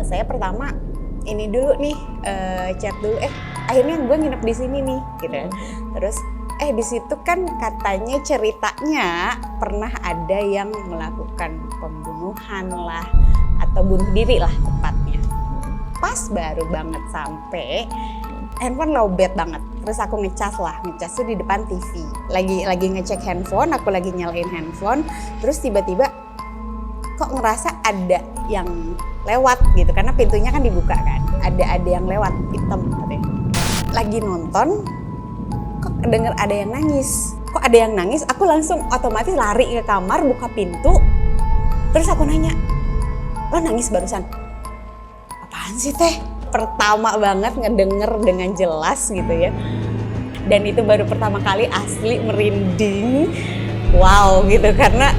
saya pertama ini dulu nih, chat dulu, akhirnya gue nginep di sini nih, gitu. Terus di situ kan katanya ceritanya pernah ada yang melakukan pembunuhan lah atau bunuh diri lah tepatnya. Pas baru banget sampai, handphone lowbat banget. Terus aku ngecas tuh di depan TV. Lagi ngecek handphone, aku lagi nyalain handphone. Terus tiba-tiba kok ngerasa ada yang lewat gitu, karena pintunya kan dibuka kan. Ada yang lewat hitam katanya. Lagi nonton, kok denger ada yang nangis. Kok ada yang nangis, aku langsung otomatis lari ke kamar, buka pintu. Terus aku nanya, lo nangis barusan? Apaan sih teh? Pertama banget ngedenger dengan jelas gitu ya. Dan itu baru pertama kali asli merinding. Wow gitu, karena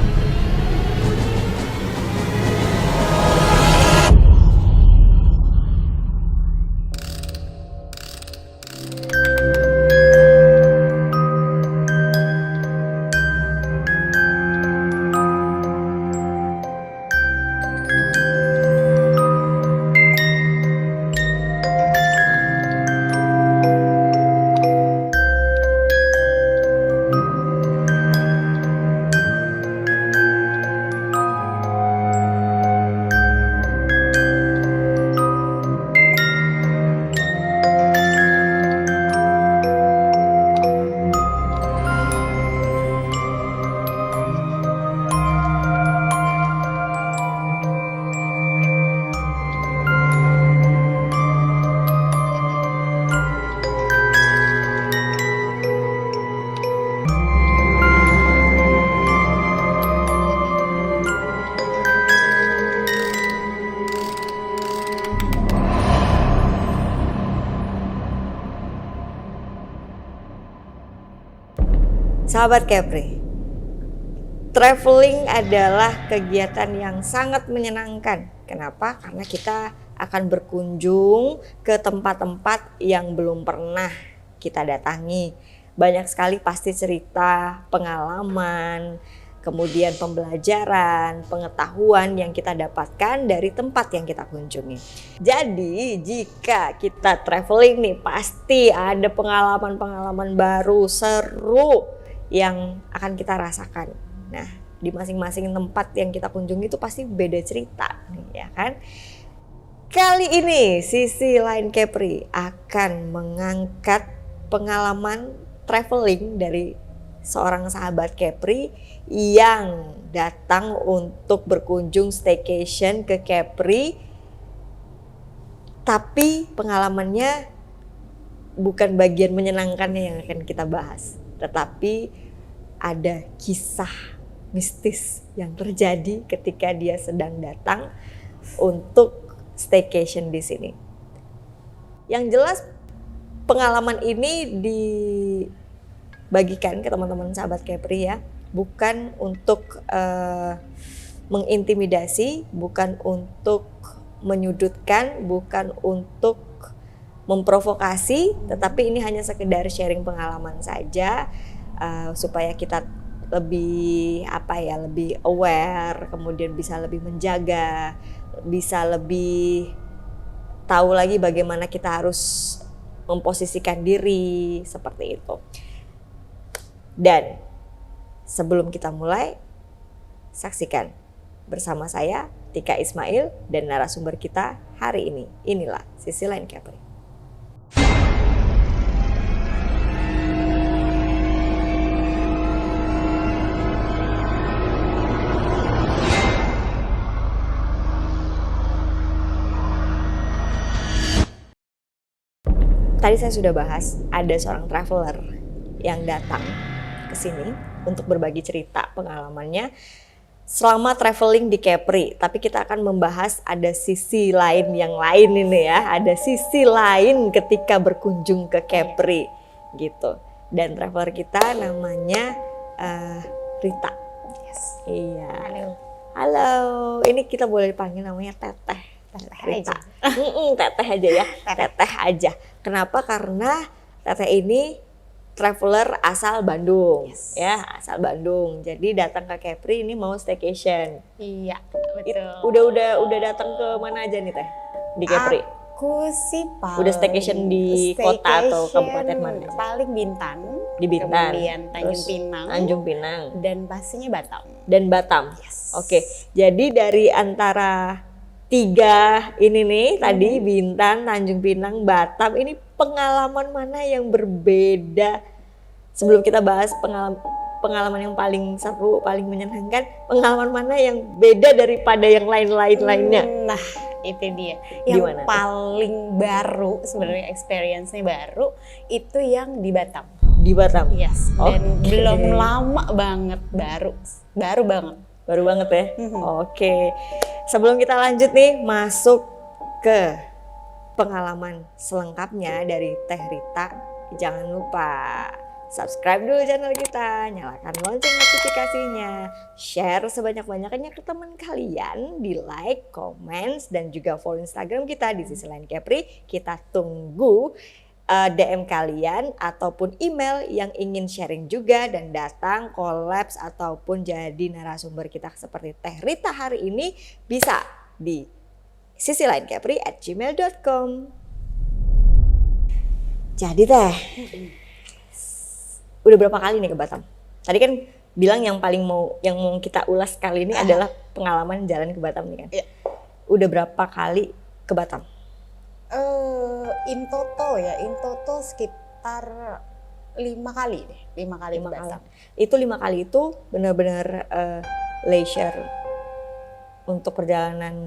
Sahabat Kepri, traveling adalah kegiatan yang sangat menyenangkan. Kenapa? Karena kita akan berkunjung ke tempat-tempat yang belum pernah kita datangi. Banyak sekali pasti cerita, pengalaman, kemudian pembelajaran, pengetahuan yang kita dapatkan dari tempat yang kita kunjungi. Jadi jika kita traveling nih, pasti ada pengalaman-pengalaman baru, seru yang akan kita rasakan. Nah, di masing-masing tempat yang kita kunjungi itu pasti beda cerita nih, ya kan? Kali ini sisi lain Kepri akan mengangkat pengalaman traveling dari seorang sahabat Kepri yang datang untuk berkunjung staycation ke Kepri, tapi pengalamannya bukan bagian menyenangkannya yang akan kita bahas, tetapi ada kisah mistis yang terjadi ketika dia sedang datang untuk staycation di sini. Yang jelas pengalaman ini dibagikan ke teman-teman sahabat Kepri ya, bukan untuk mengintimidasi, bukan untuk menyudutkan, bukan untuk memprovokasi, tetapi ini hanya sekedar sharing pengalaman saja. Supaya kita lebih lebih aware, kemudian bisa lebih menjaga, bisa lebih tahu lagi bagaimana kita harus memposisikan diri seperti itu. Dan sebelum kita mulai, saksikan bersama saya Tika Ismail dan narasumber kita hari ini. Inilah Sisi Lain Kepri. Tadi saya sudah bahas ada seorang traveler yang datang ke sini untuk berbagi cerita pengalamannya selama traveling di Kepri. Tapi kita akan membahas ada sisi lain yang lain ini ya. Ada sisi lain ketika berkunjung ke Kepri gitu. Dan traveler kita namanya Rita. yes. Iya. Halo. Ini kita boleh dipanggil namanya Teteh. Aja. Teteh aja ya. Teteh aja. Kenapa? Karena Teteh ini traveler asal Bandung, Yes. ya asal Bandung. Jadi datang ke Kepri ini mau staycation. Iya, betul. Udah datang ke mana aja nih Teh? di Kepri? Aku sih paling Udah staycation di kota atau kabupaten mana? Paling Bintan. Di Bintan. Kemudian Tanjung Terus Pinang. Tanjung Pinang. Dan pastinya Batam. Dan Batam. Yes. Oke, jadi dari antara 3 ini nih tadi Bintan, Tanjung Pinang, Batam, ini pengalaman mana yang berbeda? Sebelum kita bahas pengalaman yang paling seru, paling menyenangkan, pengalaman mana yang beda daripada yang lainnya? Nah, itu dia. Yang Gimana paling baru sebenarnya experience-nya baru itu yang di Batam. Di Batam. Yes. Dan Oke. belum lama banget baru banget. Baru banget ya. Oke. Sebelum kita lanjut nih masuk ke pengalaman selengkapnya dari Teh Rita, jangan lupa subscribe dulu channel kita, nyalakan lonceng notifikasinya, share sebanyak-banyaknya ke teman kalian, di like, comments, dan juga follow Instagram kita di Sisi Lain Kepri. Kita tunggu DM kalian ataupun email yang ingin sharing juga dan datang collabs ataupun jadi narasumber kita seperti Teh Rita hari ini, bisa di sisilainkepri@gmail.com. Jadi Teh, udah berapa kali nih ke Batam? Tadi kan bilang yang mau kita ulas kali ini adalah pengalaman jalan ke Batam nih kan. Iya. Udah berapa kali ke Batam? In total sekitar 5 kali deh. 5 kali ke Batam. Itu 5 kali itu benar-benar leisure untuk perjalanan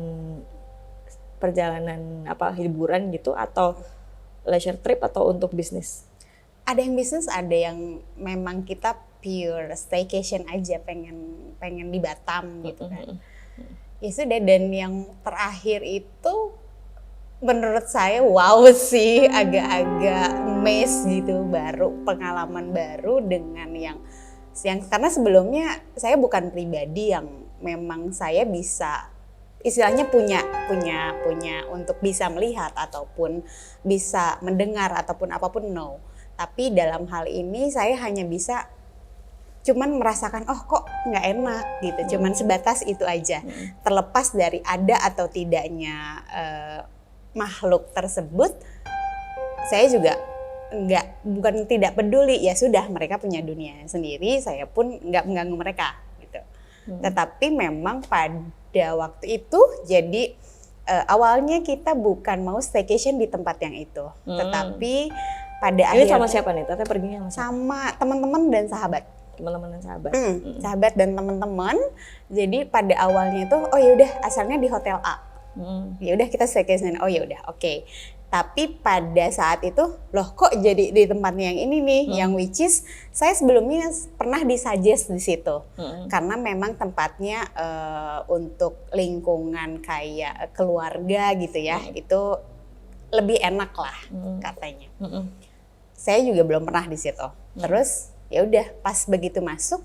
apa hiburan gitu, atau leisure trip atau untuk bisnis? Ada yang bisnis, ada yang memang kita pure staycation aja, pengen di Batam gitu kan. Ya sudah, dan yang terakhir itu menurut saya wow sih, agak-agak amazed gitu, pengalaman baru dengan yang karena sebelumnya saya bukan pribadi yang memang saya bisa istilahnya punya untuk bisa melihat ataupun bisa mendengar ataupun apapun, no. Tapi dalam hal ini saya hanya bisa cuman merasakan kok nggak enak gitu, cuman sebatas itu aja. Terlepas dari ada atau tidaknya makhluk tersebut, saya juga bukan tidak peduli, ya sudah, mereka punya dunia sendiri, saya pun nggak mengganggu mereka gitu. Tetapi memang pada waktu itu jadi awalnya kita bukan mau staycation di tempat yang itu, tetapi pada Ini akhirnya sama siapa nih? Teteh perginya sama siapa? sama teman-teman dan sahabat. Teman-teman dan sahabat. Sahabat dan teman-teman. Jadi pada awalnya tuh yaudah asalnya di hotel A. Ya udah kita staycation. Oh ya udah, oke. Tapi pada saat itu loh kok jadi di tempatnya yang ini nih, yang which is saya sebelumnya pernah disuggest di situ. Karena memang tempatnya untuk lingkungan kayak keluarga gitu ya, itu lebih enak lah katanya. Saya juga belum pernah di situ. Terus ya udah pas begitu masuk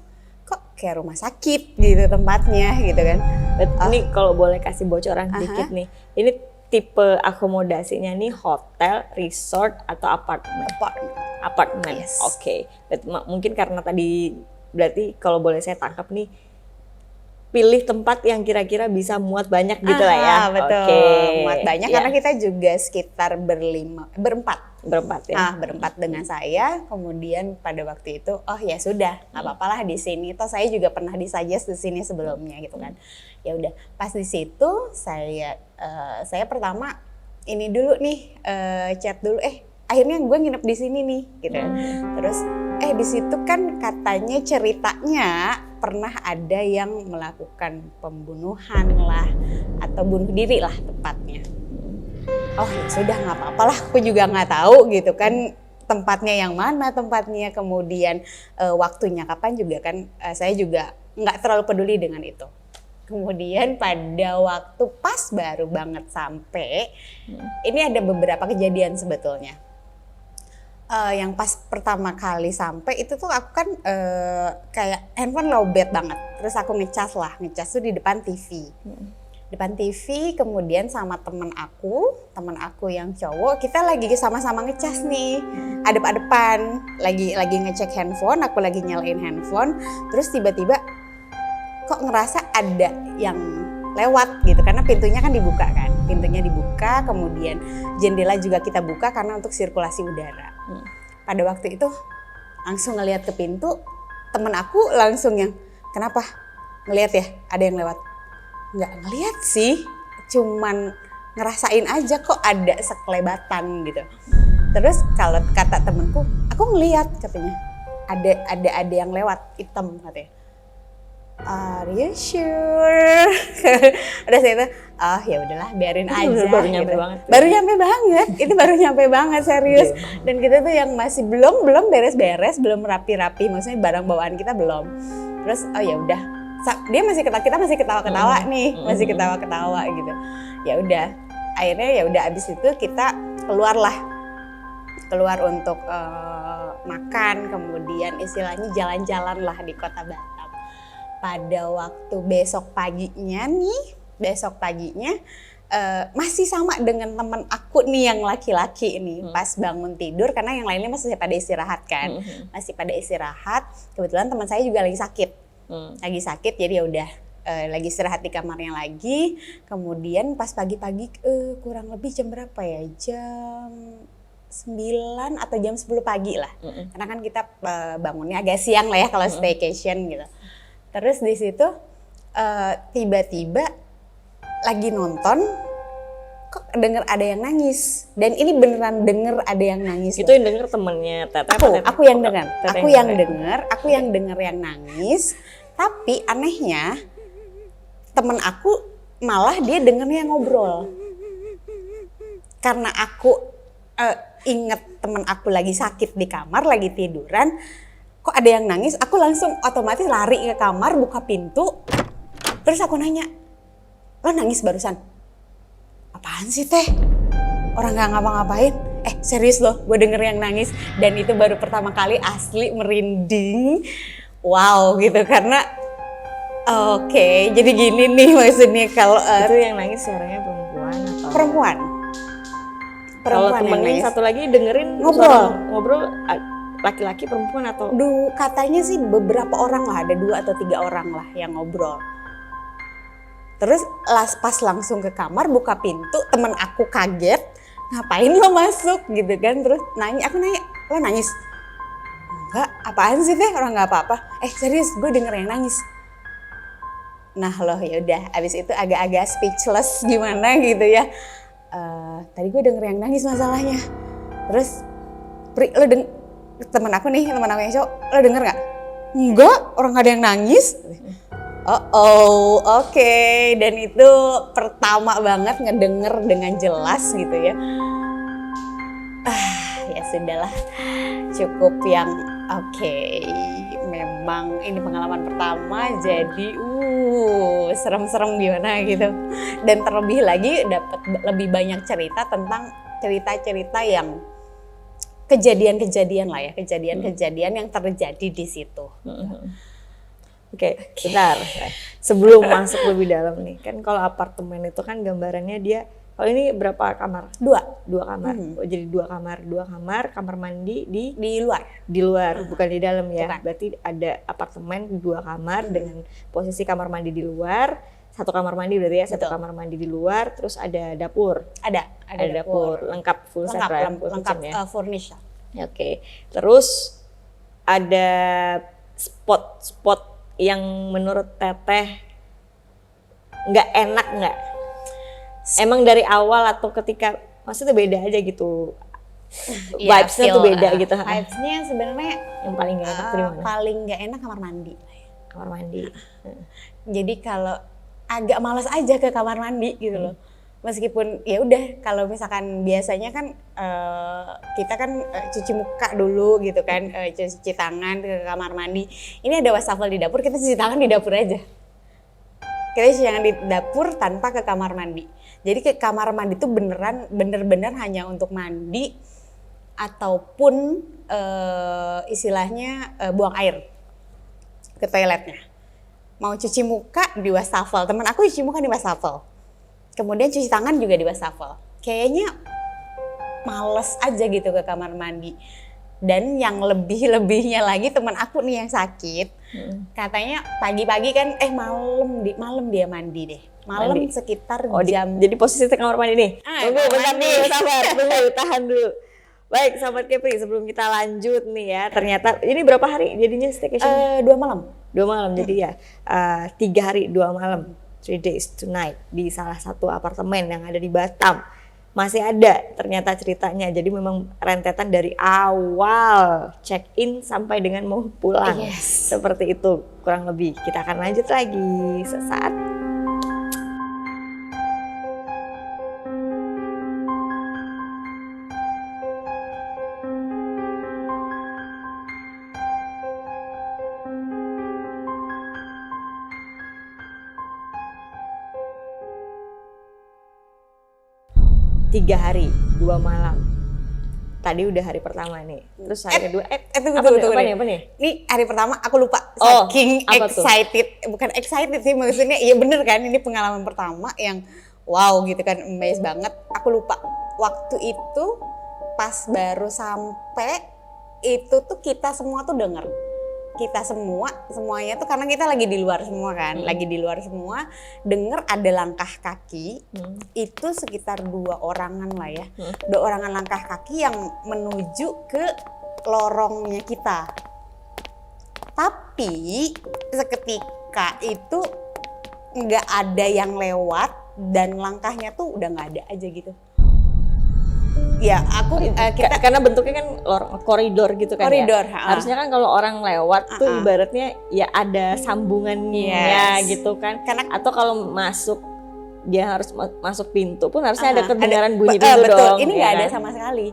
kok kayak rumah sakit gitu tempatnya gitu kan. Ini kalau boleh kasih bocoran dikit nih. Ini tipe akomodasinya nih hotel, resort atau apartemen? Apartemen. Yes. Oke. Mungkin karena tadi berarti kalau boleh saya tangkap nih, pilih tempat yang kira-kira bisa muat banyak gitu lah ya. Betul. Oke. Muat banyak karena kita juga sekitar berempat ya. Berempat dengan saya. Kemudian pada waktu itu ya sudah, nggak apa-apalah di sini. Toh saya juga pernah disuggest di sini sebelumnya gitu kan. Ya udah, pas di situ saya pertama ini dulu nih chat dulu, akhirnya gue nginep di sini nih gitu. Terus di situ kan katanya ceritanya pernah ada yang melakukan pembunuhan lah atau bunuh diri lah tepatnya. Oh ya sudah, nggak apa-apa lah, aku juga nggak tahu gitu kan tempatnya yang mana, tempatnya kemudian waktunya kapan juga kan, saya juga nggak terlalu peduli dengan itu. Kemudian pada waktu pas baru banget sampai, ini ada beberapa kejadian sebetulnya. Yang pas pertama kali sampai itu tuh aku kan kayak handphone lowbat banget. Terus aku ngecas tuh di depan TV. Depan TV, kemudian sama teman aku yang cowok, kita lagi sama-sama ngecas nih, adep-adepan, lagi ngecek handphone, aku lagi nyalain handphone, terus tiba-tiba kok ngerasa ada yang lewat gitu, karena pintunya kan dibuka kan. pintunya dibuka, kemudian jendela juga kita buka karena untuk sirkulasi udara. Pada waktu itu langsung ngelihat ke pintu, temen aku langsung yang, kenapa? Ngelihat ya, ada yang lewat? Nggak ngelihat sih, cuman ngerasain aja kok ada sekelebatan gitu. Terus kalau kata temenku, aku ngelihat katanya, ada yang lewat hitam katanya. Are you sure? Udah saya itu, oh ya udahlah biarin aja. Baru nyampe gitu. banget. Baru nyampe banget, itu baru nyampe banget serius. Dan kita tuh yang masih belum beres-beres, belum rapi-rapi, maksudnya barang bawaan kita belum. Terus oh ya udah, dia masih kita masih ketawa-ketawa nih, masih ketawa-ketawa gitu. Ya udah, akhirnya ya udah abis itu kita keluar untuk makan, kemudian istilahnya jalan-jalan lah di Kota Batam. Pada waktu besok paginya masih sama dengan teman aku nih yang laki-laki ini. Pas bangun tidur karena yang lainnya masih pada istirahat kan, masih pada istirahat. Kebetulan teman saya juga lagi sakit, jadi ya udah lagi istirahat di kamarnya lagi. Kemudian pas pagi-pagi kurang lebih jam berapa ya, jam 9 atau jam 10 pagi lah. Karena kan kita bangunnya agak siang lah ya kalau staycation gitu. Terus di situ tiba-tiba lagi nonton, kok denger ada yang nangis. Dan ini beneran denger ada yang nangis. Itu yang denger temennya Teteh? Aku yang denger. Aku yang denger yang nangis. Tapi anehnya temen aku malah dia dengernya ngobrol. Karena aku inget temen aku lagi sakit di kamar, lagi tiduran. Kok ada yang nangis, aku langsung otomatis lari ke kamar, buka pintu. Terus aku nanya, lo nangis barusan? Apaan sih teh? Orang gak ngapa-ngapain? Serius loh, gue denger yang nangis. Dan itu baru pertama kali asli merinding. Wow gitu, karena oke, jadi gini nih maksudnya kalau itu yang nangis suaranya perempuan atau? Perempuan Kalau temennya satu lagi dengerin ngobrol laki-laki perempuan atau? Katanya sih beberapa orang lah, ada 2 atau 3 orang lah yang ngobrol. Terus pas langsung ke kamar buka pintu, temen aku kaget, ngapain lo masuk gitu kan? Terus aku nanya, lo nangis? Enggak, apaan sih teh, orang nggak apa-apa. Serius, gue denger yang nangis. Nah loh ya udah, abis itu agak-agak speechless gimana gitu ya. Tadi gue denger yang nangis masalahnya. Terus temen aku yang cowok, lo denger gak? Enggak, orang gak ada yang nangis. Oke. Dan itu pertama banget ngedenger dengan jelas gitu ya. Ya sudahlah, cukup yang oke. Memang ini pengalaman pertama, jadi serem-serem gimana gitu. Dan terlebih lagi dapat lebih banyak cerita tentang cerita-cerita yang kejadian-kejadian lah ya, kejadian-kejadian yang terjadi di situ. Oke, bentar. Sebelum masuk lebih dalam nih, kan kalau apartemen itu kan gambarannya dia, kalau ini berapa kamar? 2 kamar. Oh, jadi 2 kamar, kamar mandi di luar. Di luar, bukan di dalam ya. Bukan. Berarti ada apartemen 2 kamar dengan posisi kamar mandi di luar. 1 kamar mandi berarti ya, 1 kamar mandi di luar, terus ada dapur. Ada dapur, lengkap full set ya. Furnish. Oke. Terus ada spot yang menurut Teteh nggak enak nggak? Emang dari awal atau ketika, maksudnya beda aja gitu? Vibes-nya tuh beda gitu. Vibes-nya sebenarnya yang paling nggak enak dari mana? Paling nggak enak kamar mandi. Kamar mandi. Jadi kalau agak malas aja ke kamar mandi gitu loh. Meskipun ya udah, kalau misalkan biasanya kan kita kan cuci muka dulu gitu kan, cuci tangan ke kamar mandi. Ini ada wastafel di dapur, kita cuci tangan di dapur aja. Kita cuci tangan di dapur tanpa ke kamar mandi. Jadi ke kamar mandi itu bener-bener hanya untuk mandi ataupun istilahnya buang air ke toiletnya. Mau cuci muka di wastafel, teman aku cuci muka di wastafel. Kemudian cuci tangan juga di wastafel. Kayaknya males aja gitu ke kamar mandi. Dan yang lebih-lebihnya lagi teman aku nih yang sakit, katanya pagi-pagi kan malam dia mandi deh. Malam Mandi. sekitar Oh, jam jadi posisi di kamar mandi nih. Tunggu kamar bentar mandi. dulu, sabar, tunggu, tahan dulu. Baik, sahabat Kepri, sebelum kita lanjut nih ya, ternyata ini berapa hari jadinya staycation? 2 malam. 2 malam, jadi ya 3 hari 2 malam, 3 days 2 night di salah satu apartemen yang ada di Batam. Masih ada ternyata ceritanya, jadi memang rentetan dari awal check in sampai dengan mau pulang. Yes. Seperti itu kurang lebih. Kita akan lanjut lagi sesaat. Tiga hari 2 malam. Tadi udah hari pertama nih. Terus hari kedua Tunggu, apa nih. nih? Ini hari pertama aku lupa, Oh, saking apa tuh? excited. Bukan excited sih, maksudnya iya bener kan, ini pengalaman pertama yang wow gitu kan, amazed banget. Aku lupa waktu itu pas baru sampai itu tuh kita semua tuh denger. Kita semuanya tuh karena kita lagi di luar semua kan, lagi di luar semua, denger ada langkah kaki, itu sekitar 2 orangan lah ya, 2 orangan langkah kaki yang menuju ke lorongnya kita. Tapi seketika itu nggak ada yang lewat dan langkahnya tuh udah nggak ada aja gitu. Ya aku kita karena bentuknya kan koridor gitu kan koridor, ya. Harusnya kan kalau orang lewat tuh ibaratnya ya ada sambungannya gitu kan. Atau kalau masuk dia harus masuk pintu pun harusnya ada kedengaran bunyi pintu betul. dong. Ini ya nggak kan? ada sama sekali.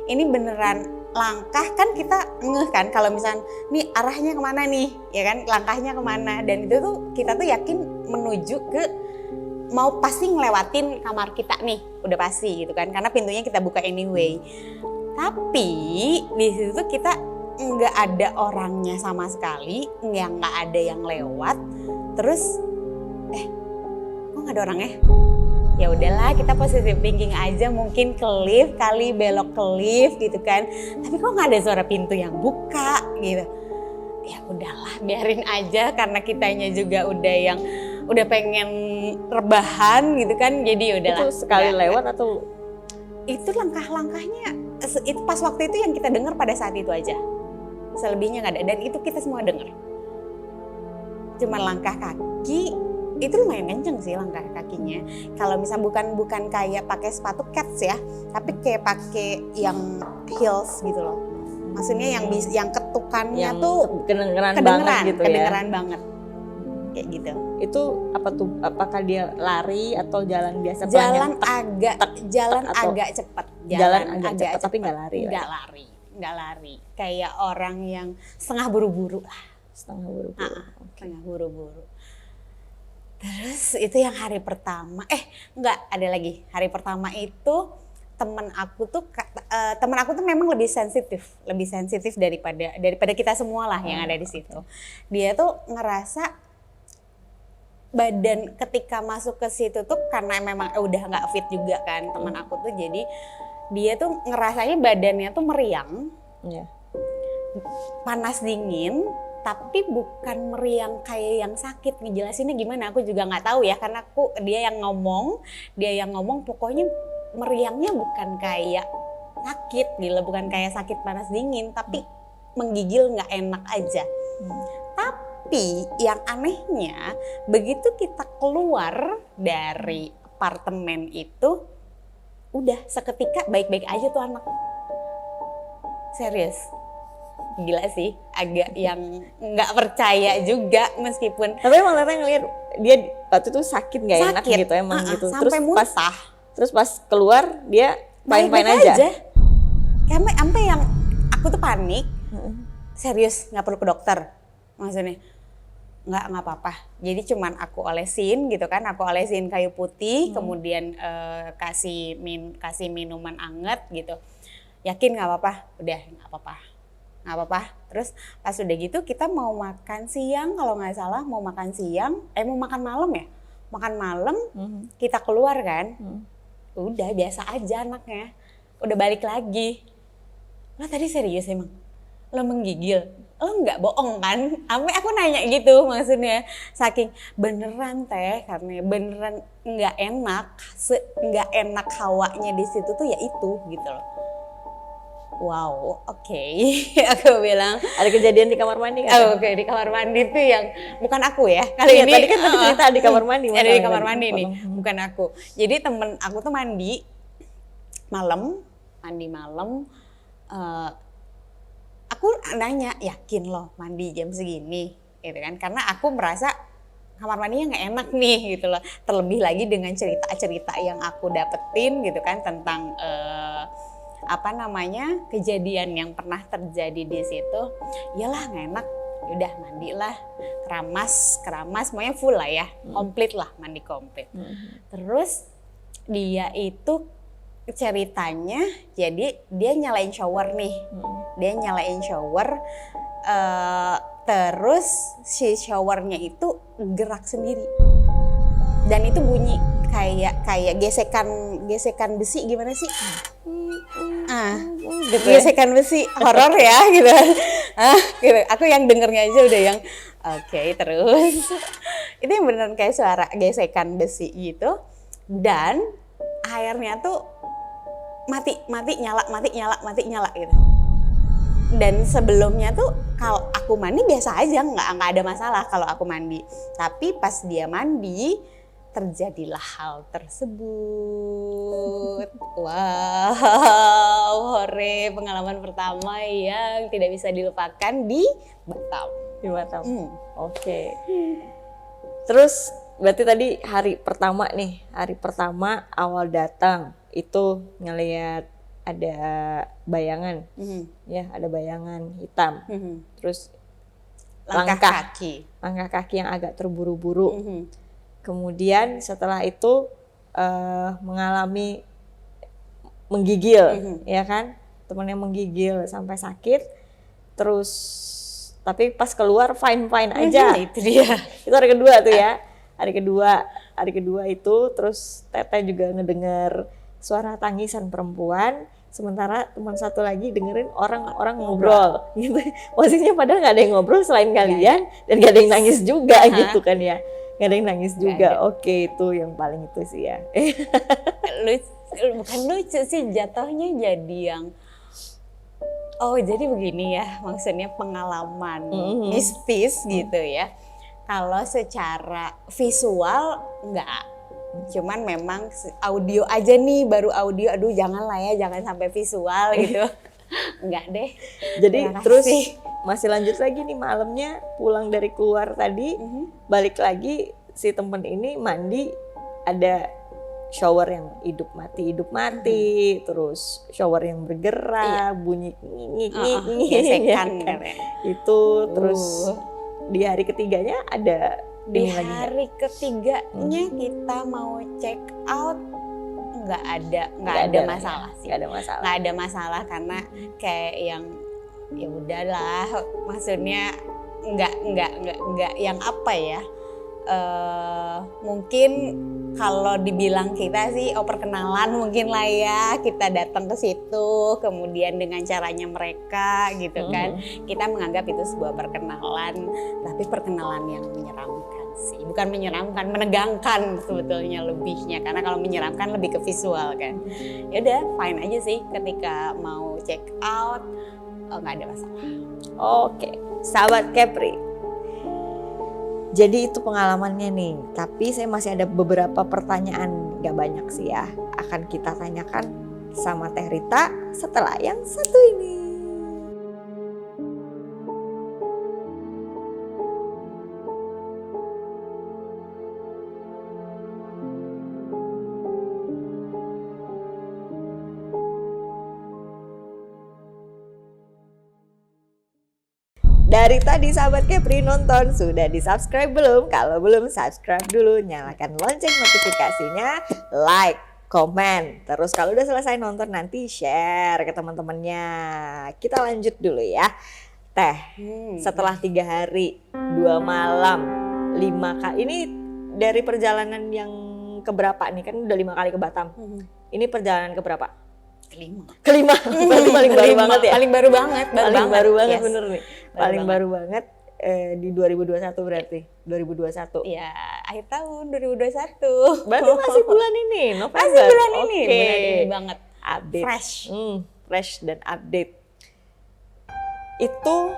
Ini beneran langkah kan kita ngeh kan kalau misalnya nih arahnya kemana nih, ya kan langkahnya kemana, dan itu tuh kita tuh yakin menuju ke mau pasti ngelewatin kamar kita nih, udah pasti gitu kan, karena pintunya kita buka anyway. Tapi di situ tuh kita nggak ada orangnya sama sekali, nggak ada yang lewat. Terus, kok nggak ada orangnya? Ya udahlah, kita positive thinking aja, mungkin ke lift kali, belok ke lift gitu kan. Tapi kok nggak ada suara pintu yang buka gitu. Ya udahlah, biarin aja karena kitanya juga udah pengen rebahan gitu kan, jadi udahlah. Itu sekali lewat atau itu langkah-langkahnya itu pas waktu itu yang kita dengar pada saat itu aja, selebihnya nggak ada, dan itu kita semua dengar. Cuman langkah kaki itu lumayan kenceng sih langkah kakinya. Kalau misal bukan kayak pakai sepatu kets ya, tapi kayak pakai yang heels gitu loh. Maksudnya yang ketukannya yang tuh kedengeran banget gitu ya. Kedengeran banget. Kayak gitu. Itu apa tuh? Apakah dia lari atau jalan biasa? Jalan atau agak cepat. Jalan agak cepat tapi nggak lari. Nggak lari. Kayak orang yang setengah buru-buru lah. Setengah buru-buru. Setengah buru-buru. Terus itu yang hari pertama. Enggak, ada lagi. Hari pertama itu teman aku tuh memang lebih sensitif daripada kita semua lah yang ada di situ. Dia tuh ngerasa badan ketika masuk ke situ tuh karena memang udah nggak fit juga kan teman aku tuh, jadi dia tuh ngerasanya badannya tuh meriang, panas dingin, tapi bukan meriang kayak yang sakit. Ngejelasinnya gimana aku juga nggak tahu ya, karena dia yang ngomong pokoknya meriangnya bukan kayak sakit gitu, bukan kayak sakit panas dingin, tapi menggigil nggak enak aja. Tapi yang anehnya begitu kita keluar dari apartemen itu udah seketika baik-baik aja tuh anak. Serius. Gila sih, agak yang nggak percaya juga meskipun. Tapi emang Tete ngeliat dia waktu itu sakit nggak enak gitu emang gitu. Sampai muntah. Terus pas keluar dia fine-fine aja. Sampai yang aku tuh panik. Serius, nggak perlu ke dokter maksudnya. Nggak apa-apa. Jadi cuman aku olesin gitu kan, aku olesin kayu putih, kemudian kasih minuman anget gitu. Yakin nggak apa-apa? Udah nggak apa-apa. Terus pas udah gitu kita mau makan siang kalau nggak salah, mau makan malam ya. Makan malam kita keluar kan. Udah biasa aja anaknya. Udah balik lagi. lo tadi serius emang? Lo menggigil? Lo nggak bohong kan? Sampai aku nanya gitu maksudnya. Saking beneran teh, karena beneran nggak enak, nggak enak hawanya di situ tuh ya itu gitu loh. Wow, oke. Aku bilang, Ada kejadian di kamar mandi kan? oh, oke, di kamar mandi tuh yang bukan aku ya. Kali Iya, ini tadi kan tadi cerita di kamar mandi. ada di masalahnya kamar tadi. mandi nih, Potong. bukan aku. Jadi temen aku tuh mandi malam, eh, aku nanya, yakin loh mandi jam segini, gitu kan? Karena aku merasa kamar mandinya nggak enak nih, gitu loh. Terlebih lagi dengan cerita-cerita yang aku dapetin, gitu kan, tentang kejadian yang pernah terjadi di situ. Iyalah nggak enak, udah mandilah, keramas, semuanya full lah ya, komplit lah, mandi komplit. Terus dia itu ceritanya, jadi dia nyalain shower nih, terus si showernya itu gerak sendiri dan itu bunyi kayak gesekan besi, gimana sih? Gitu ya? Gesekan besi horor ya gitu. Gitu. Aku yang dengernya aja udah yang oke, terus itu yang beneran kayak suara gesekan besi gitu, dan airnya tuh mati nyala gitu. Dan sebelumnya tuh kalau aku mandi biasa aja, nggak ada masalah kalau aku mandi. Tapi pas dia mandi terjadilah hal tersebut. Wow, hore, pengalaman pertama yang tidak bisa dilupakan di Batam. Di Batam. Oke. Terus berarti tadi hari pertama awal datang itu ngelihat ada bayangan, ya ada bayangan hitam. Terus langkah kaki yang agak terburu-buru. Kemudian setelah itu mengalami menggigil, ya kan? Temannya menggigil sampai sakit. Terus tapi pas keluar fine aja. Itu dia. Itu hari kedua tuh ya. Hari kedua itu terus Teteh juga ngedengar suara tangisan perempuan. Sementara teman satu lagi dengerin orang ngobrol gitu. Posisinya padahal nggak ada yang ngobrol selain kalian dan nggak ada yang nangis juga gitu kan ya. Nggak ada yang nangis juga. Oke, itu yang paling itu sih ya. Bukan lucu sih, jatuhnya jadi yang oh jadi begini ya, maksudnya pengalaman mistis gitu ya. Kalau secara visual enggak, cuman memang audio aja nih, baru audio, aduh janganlah ya, jangan sampai visual gitu. Enggak deh. Jadi terus masih lanjut lagi nih malamnya, pulang dari keluar tadi, balik lagi si temen ini mandi, ada shower yang hidup mati, terus shower yang bergerak, bunyi gesekan kan. Itu terus di hari ketiganya ada di hari ketiganya kita mau check out, nggak ada masalah sih. Nggak ada masalah karena kayak yang ya udahlah, maksudnya nggak yang apa ya, mungkin kalau dibilang kita sih perkenalan mungkin lah ya, kita datang ke situ kemudian dengan caranya mereka gitu kan, kita menganggap itu sebuah perkenalan, tapi perkenalan yang menyeramkan sih, bukan menyeramkan, menegangkan sebetulnya lebihnya, karena kalau menyeramkan lebih ke visual kan. Ya udah fine aja sih ketika mau check out, nggak ada masalah. Oke, sahabat Kepri. Jadi itu pengalamannya nih, tapi saya masih ada beberapa pertanyaan, gak banyak sih ya, akan kita tanyakan sama Teh Rita setelah yang satu ini. Dari tadi sahabat Kepri nonton, sudah di subscribe belum? Kalau belum, subscribe dulu, nyalakan lonceng notifikasinya, like, komen. Terus kalau udah selesai nonton nanti share ke teman-temannya. Kita lanjut dulu ya. Teh, setelah 3 hari 2 malam 5 kali, ini dari perjalanan yang keberapa nih? Kan udah 5 kali ke Batam. Ini perjalanan keberapa? Kelima, berarti paling baru banget ya? Paling baru banget, Paling baru banget, yes. bener nih. Paling baru banget di 2021 berarti, 2021. Iya, akhir tahun 2021. Berarti masih bulan ini, November. Masih bulan ini, Oke. bulan ini banget. Update. Fresh. Fresh dan update. Itu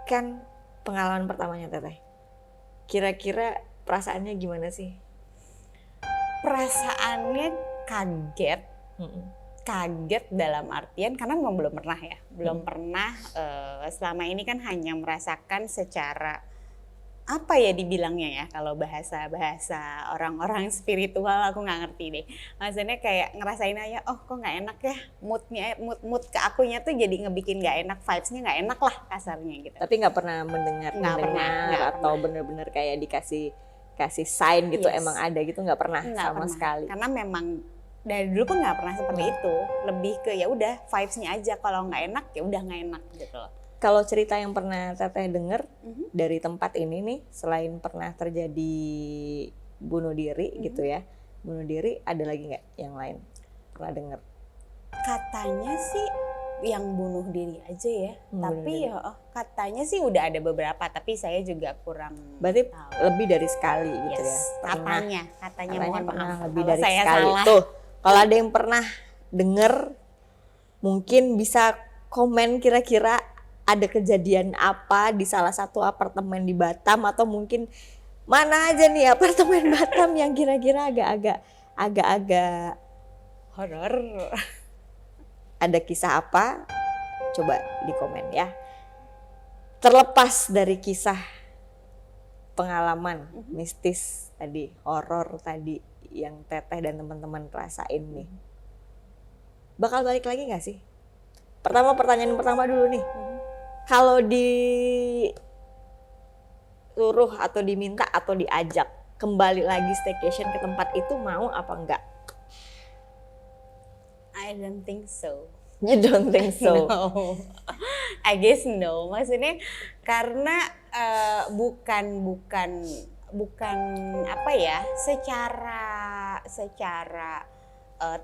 kan pengalaman pertamanya Teteh. Kira-kira perasaannya gimana sih? Perasaannya kaget. Kaget dalam artian karena memang belum pernah ya, belum pernah selama ini kan hanya merasakan secara apa ya dibilangnya ya, kalau bahasa orang-orang spiritual aku nggak ngerti deh. Maksudnya kayak ngerasain aja, oh kok nggak enak ya, mood ke akunya tuh jadi ngebikin nggak enak, vibes-nya nggak enak lah kasarnya gitu. Tapi nggak pernah mendengar atau bener-bener kayak dikasih sign gitu, Yes. emang ada gitu, nggak pernah sama sekali. Karena memang dari dulu pun nggak pernah seperti itu, lebih ke ya udah vibes-nya aja, kalau nggak enak ya udah nggak enak gitu loh. Kalau cerita yang pernah Teteh denger dari tempat ini nih, selain pernah terjadi bunuh diri gitu ya, bunuh diri, ada lagi nggak yang lain pernah denger? Katanya sih yang bunuh diri aja ya, tapi diri. ya katanya sih udah ada beberapa, tapi saya juga kurang Berarti tahu. lebih dari sekali gitu ya? Katanya mohon pernah maaf lebih kalau dari saya sekali. salah. Tuh, kalau ada yang pernah denger, mungkin bisa komen kira-kira ada kejadian apa di salah satu apartemen di Batam, atau mungkin mana aja nih apartemen Batam yang kira-kira agak-agak Horor. ada kisah apa, coba di komen ya. Terlepas dari kisah pengalaman mistis tadi, horor tadi yang Teteh dan teman-teman rasain nih, bakal balik lagi nggak sih? Pertanyaan pertama dulu nih, kalau disuruh atau diminta atau diajak kembali lagi staycation ke tempat itu, mau apa enggak? I don't think so. You don't think so? No. I guess no. Maksudnya karena bukan apa ya, secara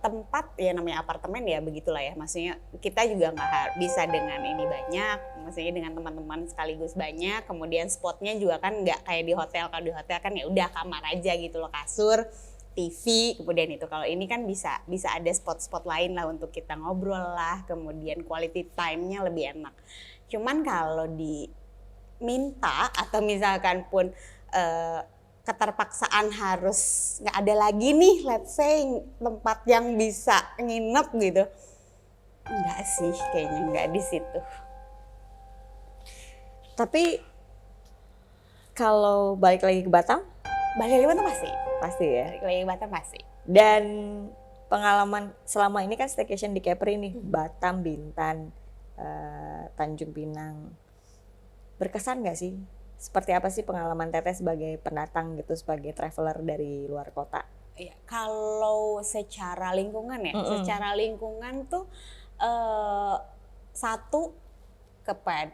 tempat ya, namanya apartemen ya begitulah ya. Maksudnya kita juga nggak bisa dengan ini banyak, maksudnya dengan teman-teman sekaligus banyak. Kemudian spotnya juga kan nggak kayak di hotel. Kalau di hotel kan ya udah kamar aja gitu loh, kasur, TV, kemudian itu. Kalau ini kan bisa ada spot-spot lain lah untuk kita ngobrol lah, kemudian quality time-nya lebih enak. Cuman kalau diminta atau misalkan pun keterpaksaan harus nggak ada lagi nih, let's say tempat yang bisa nginep gitu, enggak sih, kayaknya nggak di situ. Tapi kalau balik lagi ke Batam, Balik lagi Batam pasti. pasti ya. Balik lagi ke Batam pasti. Dan pengalaman selama ini kan staycation di Kepri nih, Batam, Bintan, Tanjung Pinang, berkesan nggak sih? Seperti apa sih pengalaman Teteh sebagai pendatang gitu, sebagai traveler dari luar kota? Ya, kalau secara lingkungan ya, secara lingkungan tuh satu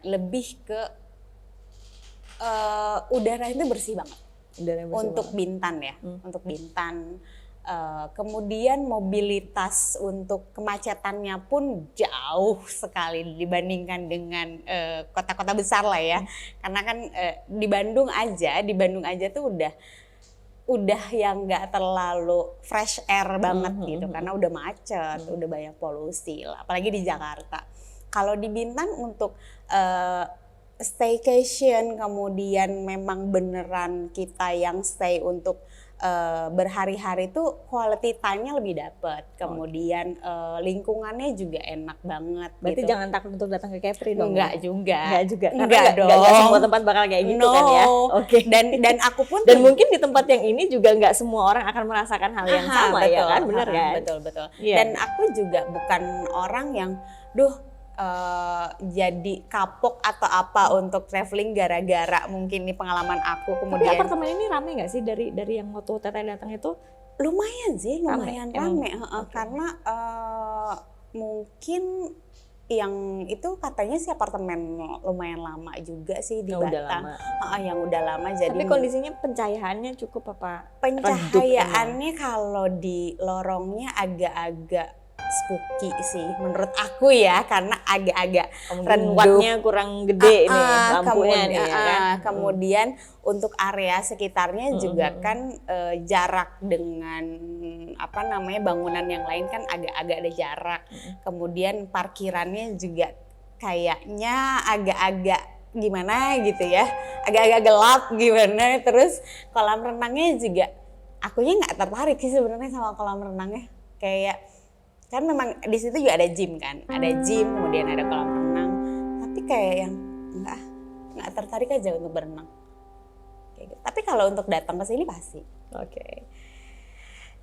lebih ke udara itu bersih banget. Untuk Bintan ya, untuk Bintan. Kemudian mobilitas untuk kemacetannya pun jauh sekali dibandingkan dengan kota-kota besar lah ya. Karena kan di Bandung aja tuh udah yang nggak terlalu fresh air banget gitu, karena udah macet, udah banyak polusi lah, apalagi di Jakarta. Kalau di Bintan untuk staycation, kemudian memang beneran kita yang stay untuk berhari-hari tuh quality time-nya lebih dapet. Kemudian lingkungannya juga enak banget. Berarti gitu. jangan takut untuk datang ke Kepri dong? Enggak juga. Enggak dong. Enggak semua tempat bakal kayak gitu kan ya. Oke. Dan aku pun dan mungkin di tempat yang ini juga nggak semua orang akan merasakan hal yang sama, betul, ya kan? Benar kan? Betul. Yeah. Dan aku juga bukan orang yang jadi kapok atau apa untuk traveling gara-gara mungkin ini pengalaman aku. Tapi Kemudian apartemen ini rame nggak sih dari yang waktu Teteh datang itu? lumayan sih, lumayan rame. Okay. Karena mungkin yang itu katanya sih apartemen lumayan lama juga sih di Yang udah Batam. lama. Yang udah lama. Jadi Tapi kondisinya pencahayaannya cukup apa? pencahayaannya kalau di lorongnya agak-agak spooky sih menurut aku ya, karena agak-agak redup. Wattnya kurang gede nih lampunya nih ya kan. Kemudian untuk area sekitarnya juga kan jarak dengan bangunan yang lain kan agak-agak ada jarak. Kemudian parkirannya juga kayaknya agak-agak gimana gitu ya, agak-agak gelap gimana. Terus kolam renangnya juga akunya nggak tertarik sih sebenarnya sama kolam renangnya. Kayak kan memang di situ juga ada gym kan, ada gym kemudian ada kolam renang, tapi kayak yang nggak tertarik aja untuk berenang. Kayak gitu. Tapi kalau untuk datang ke sini pasti. Oke.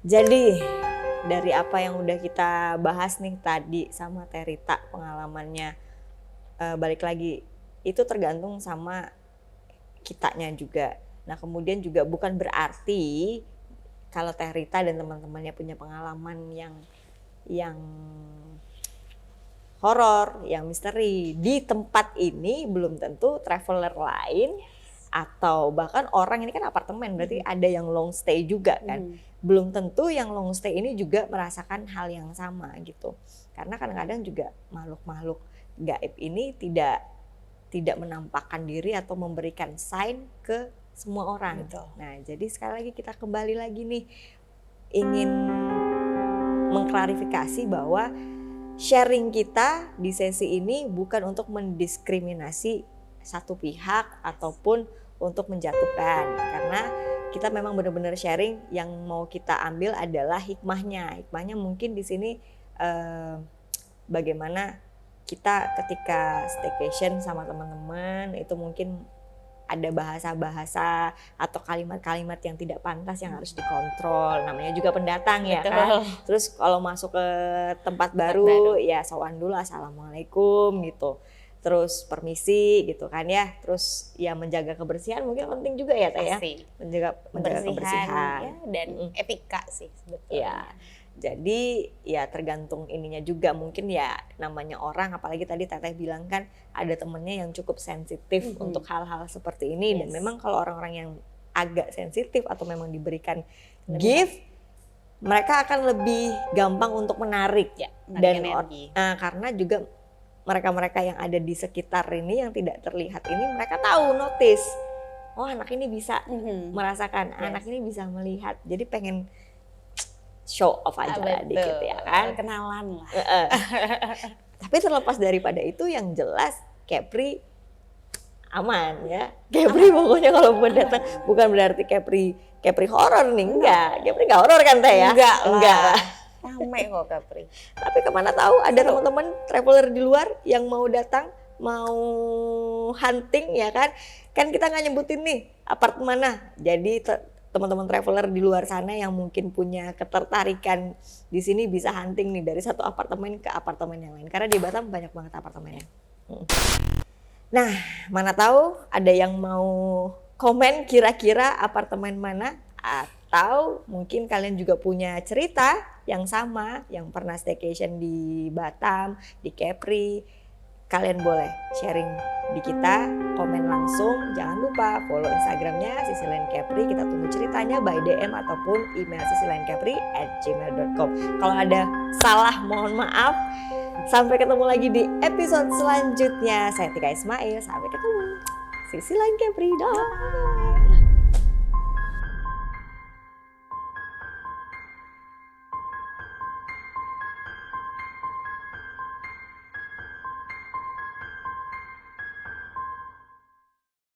Jadi dari apa yang udah kita bahas nih tadi sama Terita pengalamannya, balik lagi itu tergantung sama kitanya juga. Nah kemudian juga bukan berarti kalau Terita dan teman-temannya punya pengalaman yang horor, yang misteri di tempat ini, belum tentu traveler lain atau bahkan orang ini kan apartemen, berarti ada yang long stay juga kan. Belum tentu yang long stay ini juga merasakan hal yang sama gitu. Karena kadang-kadang juga makhluk-makhluk gaib ini tidak menampakkan diri atau memberikan sign ke semua orang. Betul. Nah, jadi sekali lagi kita kembali lagi nih ingin mengklarifikasi bahwa sharing kita di sesi ini bukan untuk mendiskriminasi satu pihak ataupun untuk menjatuhkan, karena kita memang benar-benar sharing. Yang mau kita ambil adalah hikmahnya. Hikmahnya mungkin di sini bagaimana kita ketika staycation sama teman-teman itu mungkin ada bahasa-bahasa atau kalimat-kalimat yang tidak pantas yang harus dikontrol. Namanya juga pendatang ya kan. Terus kalau masuk ke tempat baru ya sowan dulu, assalamualaikum gitu. Terus permisi gitu kan ya. Terus ya menjaga kebersihan mungkin penting juga ya Teh ya. Menjaga kebersihan ya, dan etika sih sebetulnya. Ya. Jadi ya tergantung ininya juga, mungkin ya namanya orang, apalagi tadi Teteh bilang kan ada temennya yang cukup sensitif untuk hal-hal seperti ini. Dan memang kalau orang-orang yang agak sensitif atau memang diberikan gift, mereka akan lebih gampang untuk menarik ya. Dan karena juga mereka-mereka yang ada di sekitar ini yang tidak terlihat ini, mereka tahu, notice, oh anak ini bisa merasakan, anak ini bisa melihat, jadi pengen show off aja dikit ya kan, kenalan lah. Tapi terlepas daripada itu, yang jelas Kepri aman ya. Kepri pokoknya kalau buat datang bukan berarti Kepri horor nih, enggak. Kepri enggak horor kan Teh ya? Enggak. Ramai kok Kepri. Tapi kemana tahu ada teman-teman traveler di luar yang mau datang, mau hunting ya kan. Kan kita nggak nyebutin nih apartemen mana. Jadi teman-teman traveler di luar sana yang mungkin punya ketertarikan di sini bisa hunting nih dari satu apartemen ke apartemen yang lain. Karena di Batam banyak banget apartemennya. Nah, mana tahu ada yang mau komen kira-kira apartemen mana, atau mungkin kalian juga punya cerita yang sama, yang pernah staycation di Batam, di Kepri. Kalian boleh sharing di kita, komen langsung. Jangan lupa follow Instagramnya Sisi Lain Kepri. Kita tunggu ceritanya by DM ataupun email sisilainkepri@gmail.com. Kalau ada salah mohon maaf. Sampai ketemu lagi di episode selanjutnya. Saya Tika Ismail. Sampai ketemu. Sisi Lain Kepri. Dah.